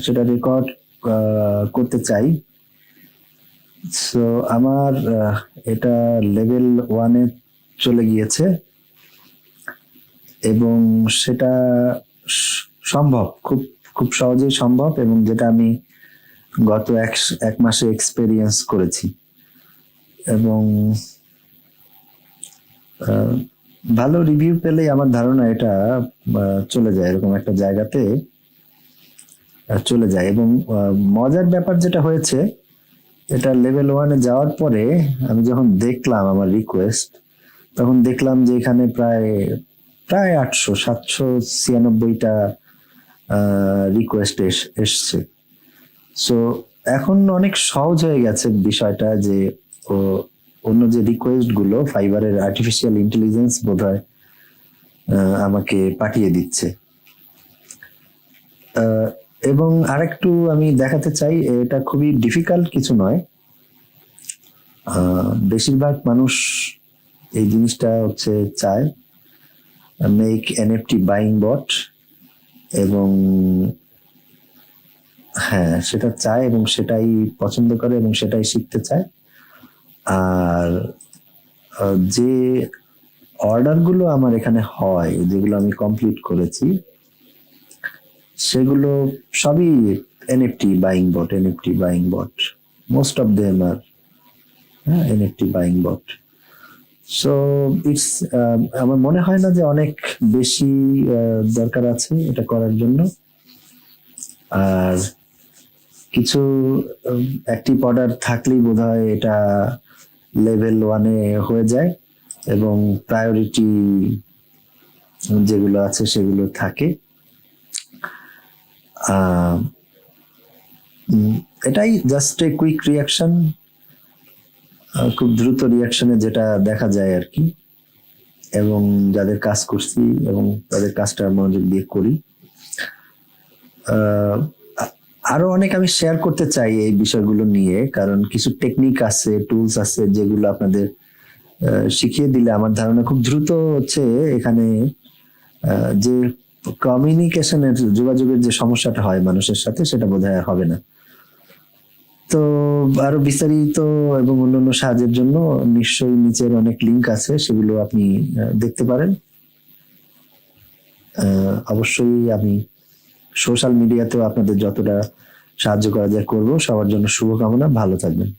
সেটা রেকর্ড করতে চাই। সো আমার এটা লেভেল 1-এ চলে গিয়েছে এবং সেটা সম্ভব, খুব খুব সহজেই সম্ভব, এবং যেটা আমি গত এক মাসে এক্সপেরিয়েন্স করেছি। এবং ভালো রিভিউ পেলেই আমার ধারণা এটা চলে যায় এরকম একটা জায়গাতে চলে যায়। এবং মজার ব্যাপার যেটা হয়েছে, এটা লেভেল 1-এ যাওয়ার পরে আমি যখন দেখলাম আমার রিকোয়েস্ট, তখন দেখলাম যে এখানে প্রায় প্রায় 796টা রিকোয়েস্ট এসছে। সো এখন অনেক সহজ হয়ে গেছে বিষয়টা, যে অন্য যে রিকোয়েস্ট গুলো ফাইবারের আর্টিফিশিয়াল ইন্টেলিজেন্স বোধহয় আমাকে পাঠিয়ে দিচ্ছে। এবং আরেকটু আমি দেখাতে চাই, এটা খুবই ডিফিকাল্ট কিছু নয়। বেশিরভাগ মানুষ এই জিনিসটা চায়, মেক এনএফটি বাইং বট, এবং হ্যাঁ সেটা চায় এবং সেটাই পছন্দ করে এবং সেটাই শিখতে চায়। আর যে অর্ডার গুলো আমার এখানে হয়, যেগুলো আমি কমপ্লিট করেছি, সেগুলো সবই NFT buying bot, most of them আর NFT buying bot. So it's, আমার মনে হয় না যে অনেক বেশি দরকার আছে এটা করার জন্য। আর কিছু অ্যাক্টিভ অর্ডার থাকলেই বোধহয় এটা লেভেল 1-এ হয়ে যায় এবং প্রায়োরিটি যেগুলো আছে সেগুলো থাকে। এটাই জাস্ট এ কুইক রিয়াকশন, খুব দ্রুত রিয়াকশনে যেটা দেখা যায় আর কি। এবং যাদের কাজ করছি এবং তাদের কাজটা মনোযোগ দিয়ে করি। আরো অনেক আমি শেয়ার করতে চাই এই বিষয়গুলো নিয়ে, কারণ কিছু টেকনিক আছে, টুলস আছে, যেগুলো আপনাদের শিখিয়ে দিলে আমার ধারণা খুব দ্রুত এখানে যে কমিউনিকেশনের, যোগাযোগের যে সমস্যাটা হয় মানুষের সাথে, সেটা বোধহয় হবে না। তো আরো বিস্তারিত এবং অন্যান্য সাহায্যের জন্য নিশ্চয়ই নিচের অনেক লিংক আছে, সেগুলো আপনি দেখতে পারেন। অবশ্যই আমি সোশ্যাল মিডিয়াতেও আপনাদের যতটা সাহায্য করা যায় করবো। সবার জন্য শুভকামনা, ভালো থাকবেন।